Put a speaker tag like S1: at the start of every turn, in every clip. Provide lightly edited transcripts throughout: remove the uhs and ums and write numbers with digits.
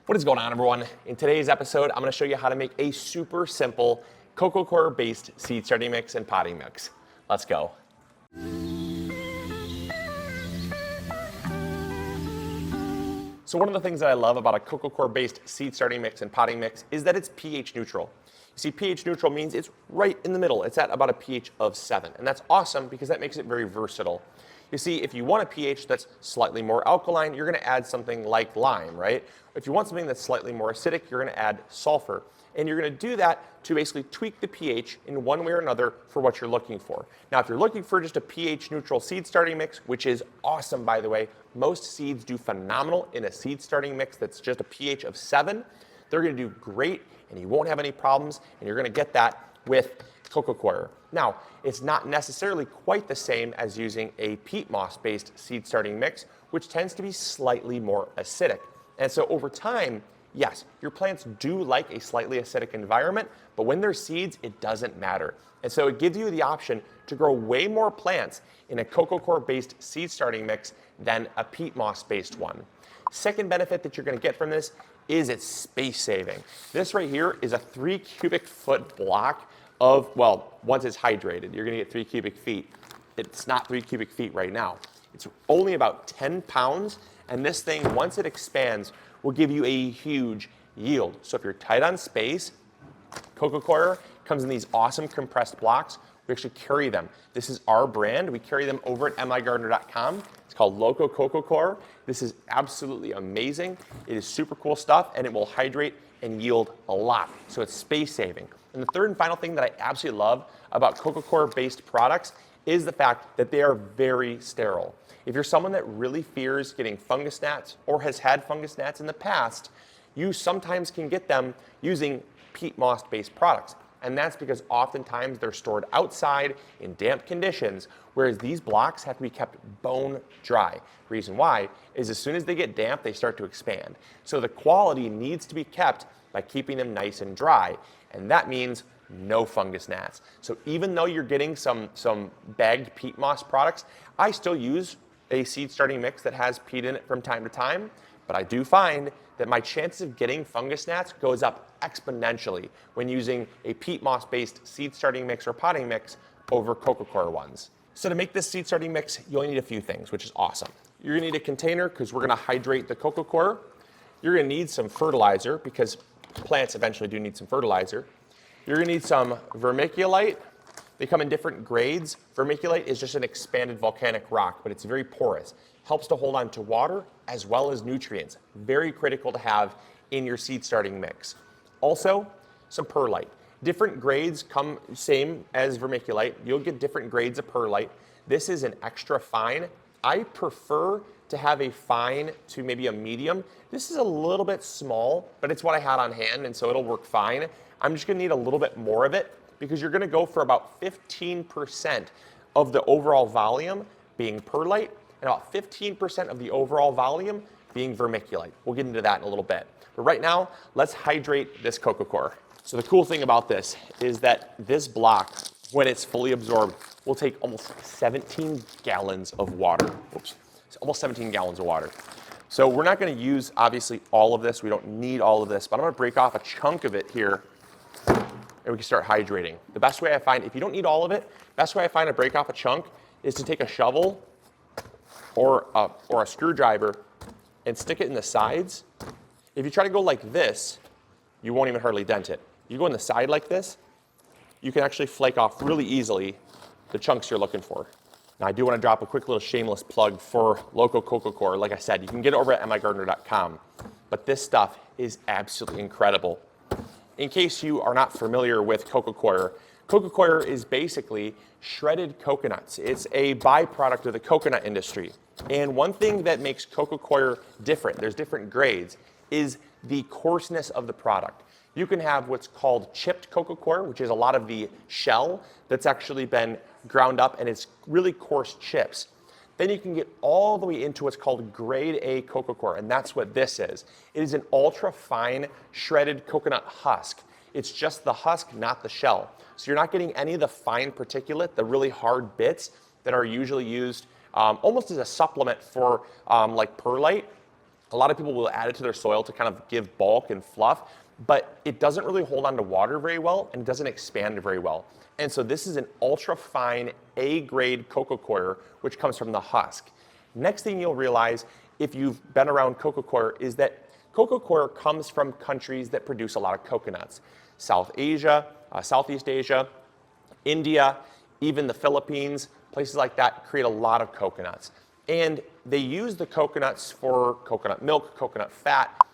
S1: What is going on, everyone? In today's episode, I'm going to show you how to make a super simple cocoa coir based seed starting mix and potting mix. Let's go. So one of the things that I love about a cocoa coir based seed starting mix and potting mix is that it's pH neutral. You see, pH neutral means it's right in the middle. It's at about a pH of 7, and that's awesome because that makes it very versatile. You see, if you want a pH that's slightly more alkaline, you're going to add something like lime, right? If you want something that's slightly more acidic, you're going to add sulfur. And you're going to do that to basically tweak the pH in one way or another for what you're looking for. Now, if you're looking for just a pH neutral seed starting mix, which is awesome, by the way, most seeds do phenomenal in a seed starting mix that's just a pH of 7. They're going to do great, and you won't have any problems, and you're going to get that with cocoa coir. Now, it's not necessarily quite the same as using a peat moss based seed starting mix, which tends to be slightly more acidic. And so over time, yes, your plants do like a slightly acidic environment, but when they're seeds, it doesn't matter. And so it gives you the option to grow way more plants in a cocoa coir based seed starting mix than a peat moss based one. Second benefit that you're going to get from this is it's space saving. This right here is a 3 cubic foot block of, well, once it's hydrated, you're going to get 3 cubic feet. It's not 3 cubic feet right now. It's only about 10 pounds, and this thing, once it expands, will give you a huge yield. So if you're tight on space, cocoa coir comes in these awesome compressed blocks. We actually carry them. This is our brand. We carry them over at MIgardener.com. It's called Loco Cocoa Coir. This is absolutely amazing. It is super cool stuff, and it will hydrate and yield a lot. So it's space saving. And the third and final thing that I absolutely love about cocoa coir based products is the fact that they are very sterile. If you're someone that really fears getting fungus gnats or has had fungus gnats in the past, you sometimes can get them using peat moss based products. And that's because oftentimes they're stored outside in damp conditions, whereas these blocks have to be kept bone dry. Reason why is as soon as they get damp, they start to expand. So the quality needs to be kept by keeping them nice and dry. And that means no fungus gnats. So even though you're getting some bagged peat moss products, I still use a seed starting mix that has peat in it from time to time, but I do find that my chances of getting fungus gnats goes up exponentially when using a peat moss based seed starting mix or potting mix over cocoa coir ones. So to make this seed starting mix, you only need a few things, which is awesome. You're gonna need a container because we're gonna hydrate the cocoa coir. You're gonna need some fertilizer because plants eventually do need some fertilizer. You're gonna need some vermiculite. They come in different grades. Vermiculite is just an expanded volcanic rock, but it's very porous. Helps to hold on to water as well as nutrients. Very critical to have in your seed starting mix. Also, some perlite. Different grades come same as vermiculite. You'll get different grades of perlite. This is an extra fine. I prefer to have a fine to maybe a medium. This is a little bit small, but it's what I had on hand, and so it'll work fine. I'm just gonna need a little bit more of it because you're gonna go for about 15% of the overall volume being perlite and about 15% of the overall volume being vermiculite. We'll get into that in a little bit. But right now, let's hydrate this cocoa coir. So the cool thing about this is that this block, when it's fully absorbed, will take almost 17 gallons of water. Oops, it's almost 17 gallons of water. So we're not gonna use, obviously, all of this. We don't need all of this, but I'm gonna break off a chunk of it here and we can start hydrating. The best way I find, if you don't need all of it, best way I find to break off a chunk is to take a shovel or a screwdriver and stick it in the sides. If you try to go like this, you won't even hardly dent it. You go in the side like this, you can actually flake off really easily the chunks you're looking for. Now I do want to drop a quick little shameless plug for Loco Cocoa Coir. Like I said, you can get it over at MIgardener.com, but this stuff is absolutely incredible. In case you are not familiar with cocoa coir is basically shredded coconuts. It's a byproduct of the coconut industry. And one thing that makes cocoa coir different, there's different grades, is the coarseness of the product. You can have what's called chipped cocoa coir, which is a lot of the shell that's actually been ground up and it's really coarse chips. Then you can get all the way into what's called grade A cocoa coir, and that's what this is. It is an ultra fine shredded coconut husk. It's just the husk, not the shell. So you're not getting any of the fine particulate, the really hard bits that are usually used almost as a supplement for like perlite. A lot of people will add it to their soil to kind of give bulk and fluff, but it doesn't really hold on to water very well and it doesn't expand very well. And so this is an ultra fine A-grade coco coir, which comes from the husk. Next thing you'll realize if you've been around coco coir is that coco coir comes from countries that produce a lot of coconuts. South Asia, Southeast Asia, India, even the Philippines, places like that create a lot of coconuts. And they use the coconuts for coconut milk, coconut fat,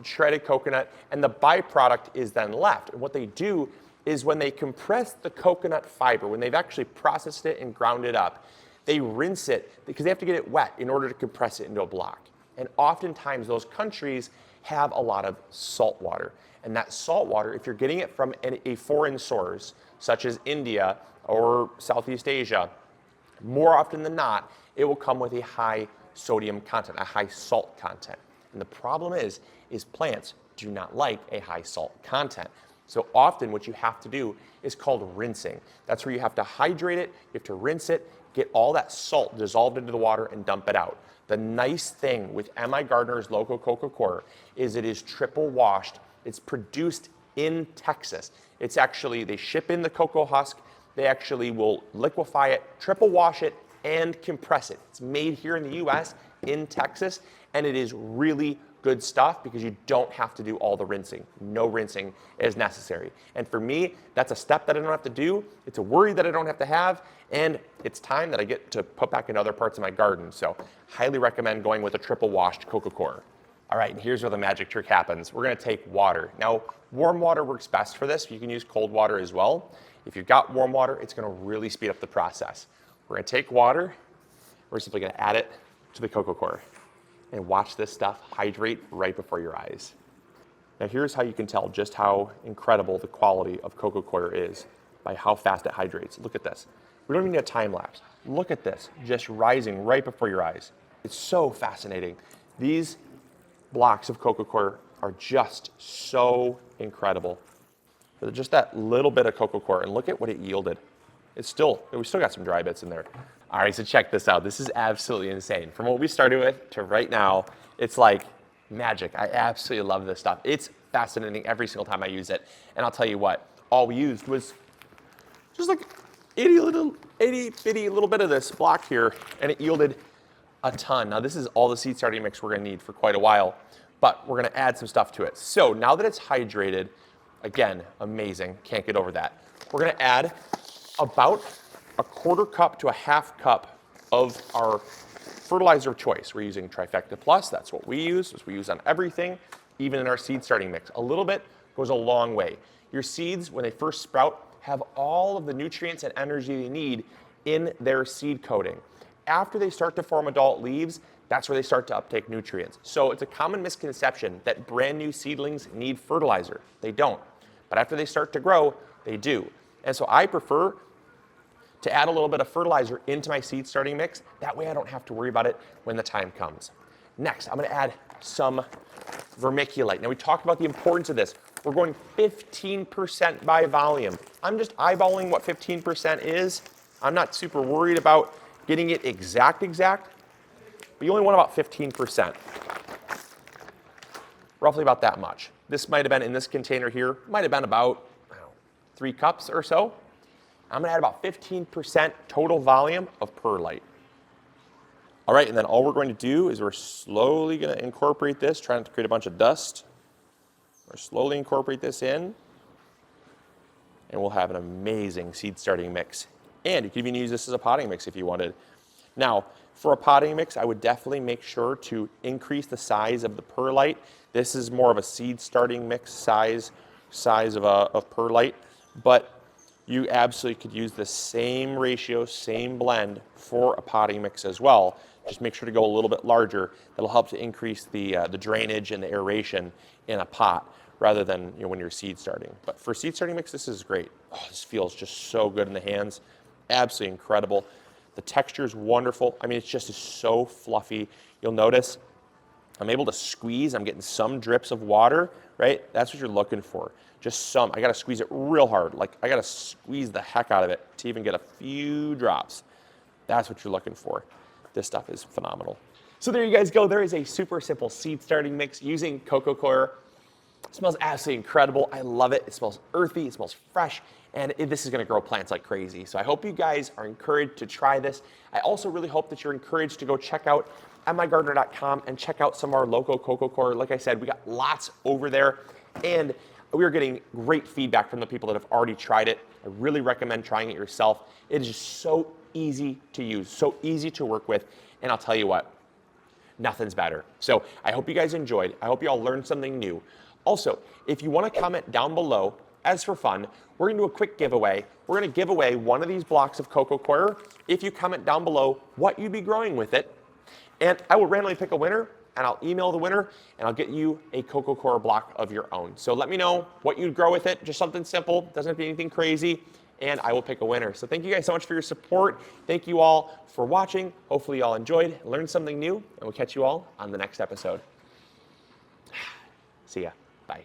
S1: shredded coconut, and the byproduct is then left. And what they do is when they compress the coconut fiber, when they've actually processed it and ground it up, they rinse it because they have to get it wet in order to compress it into a block. And oftentimes those countries have a lot of salt water. And that salt water, if you're getting it from a foreign source, such as India or Southeast Asia, more often than not, it will come with a high sodium content, a high salt content. And the problem is plants do not like a high salt content. So often what you have to do is called rinsing. That's where you have to hydrate it, you have to rinse it, get all that salt dissolved into the water and dump it out. The nice thing with MIgardener's local coco coir is it is triple washed. It's produced in Texas. It's actually, they ship in the cocoa husk, they actually will liquefy it, triple wash it, and compress it. It's made here in the US, in Texas, and it is really good stuff because you don't have to do all the rinsing. No rinsing is necessary. And for me, that's a step that I don't have to do. It's a worry that I don't have to have, and it's time that I get to put back in other parts of my garden. So highly recommend going with a triple washed coco coir. All right, and here's where the magic trick happens. We're gonna take water. Now, warm water works best for this. You can use cold water as well. If you've got warm water, it's gonna really speed up the process. We're gonna take water, we're simply gonna add it to the coco coir and watch this stuff hydrate right before your eyes. Now here's how you can tell just how incredible the quality of coco coir is by how fast it hydrates. Look at this. We don't even need a time lapse. Look at this, just rising right before your eyes. It's so fascinating. These blocks of coco coir are just so incredible. But just that little bit of coco coir, and look at what it yielded. We still got some dry bits in there. All right, so check this out. This is absolutely insane. From what we started with to right now, it's like magic. I absolutely love this stuff. It's fascinating every single time I use it. And I'll tell you what, all we used was just like itty bitty little bit of this block here, and it yielded a ton. Now this is all the seed starting mix we're gonna need for quite a while, but we're gonna add some stuff to it. So now that it's hydrated, again, amazing, can't get over that. We're gonna add about a 1/4 cup to a 1/2 cup of our fertilizer of choice. We're using Trifecta Plus, that's what we use, we use on everything, even in our seed starting mix. A little bit goes a long way. Your seeds, when they first sprout, have all of the nutrients and energy they need in their seed coating. After they start to form adult leaves, that's where they start to uptake nutrients. So it's a common misconception that brand new seedlings need fertilizer. They don't. But after they start to grow, they do. And so I prefer to add a little bit of fertilizer into my seed starting mix. That way I don't have to worry about it when the time comes. Next, I'm gonna add some vermiculite. Now we talked about the importance of this. We're going 15% by volume. I'm just eyeballing what 15% is. I'm not super worried about getting it exact, but you only want about 15%. Roughly about that much. This might have been in this container here, might have been about 3 cups or so. I'm gonna add about 15% total volume of perlite. All right, and then all we're going to do is we're slowly gonna incorporate this, trying not to create a bunch of dust. We're slowly incorporate this in, and we'll have an amazing seed starting mix. And you can even use this as a potting mix if you wanted. Now, for a potting mix, I would definitely make sure to increase the size of the perlite. This is more of a seed starting mix size of perlite, but you absolutely could use the same ratio, same blend for a potting mix as well. Just make sure to go a little bit larger. That'll help to increase the drainage and the aeration in a pot rather than when you're seed starting. But for seed starting mix, this is great. Oh, this feels just so good in the hands. Absolutely incredible. The texture is wonderful. I mean, it's just so fluffy. You'll notice I'm able to squeeze. I'm getting some drips of water, right? That's what you're looking for. Just some. I gotta squeeze it real hard. Like I gotta squeeze the heck out of it to even get a few drops. That's what you're looking for. This stuff is phenomenal. So there you guys go. There is a super simple seed starting mix using coco coir. It smells absolutely incredible. I love it. It smells earthy, it smells fresh, and this is gonna grow plants like crazy. So I hope you guys are encouraged to try this. I also really hope that you're encouraged to go check out MIgardener.com and check out some of our local coco coir. Like I said, we got lots over there, and we are getting great feedback from the people that have already tried it. I really recommend trying it yourself. It is just so easy to use, so easy to work with, and I'll tell you what, nothing's better. So I hope you guys enjoyed. I hope you all learned something new. Also, if you want to comment down below, as for fun, we're going to do a quick giveaway. We're going to give away one of these blocks of coco coir if you comment down below what you'd be growing with it. And I will randomly pick a winner, and I'll email the winner, and I'll get you a coco coir block of your own. So let me know what you'd grow with it, just something simple, doesn't have to be anything crazy, and I will pick a winner. So thank you guys so much for your support. Thank you all for watching. Hopefully you all enjoyed, learned something new, and we'll catch you all on the next episode. See ya. Bye.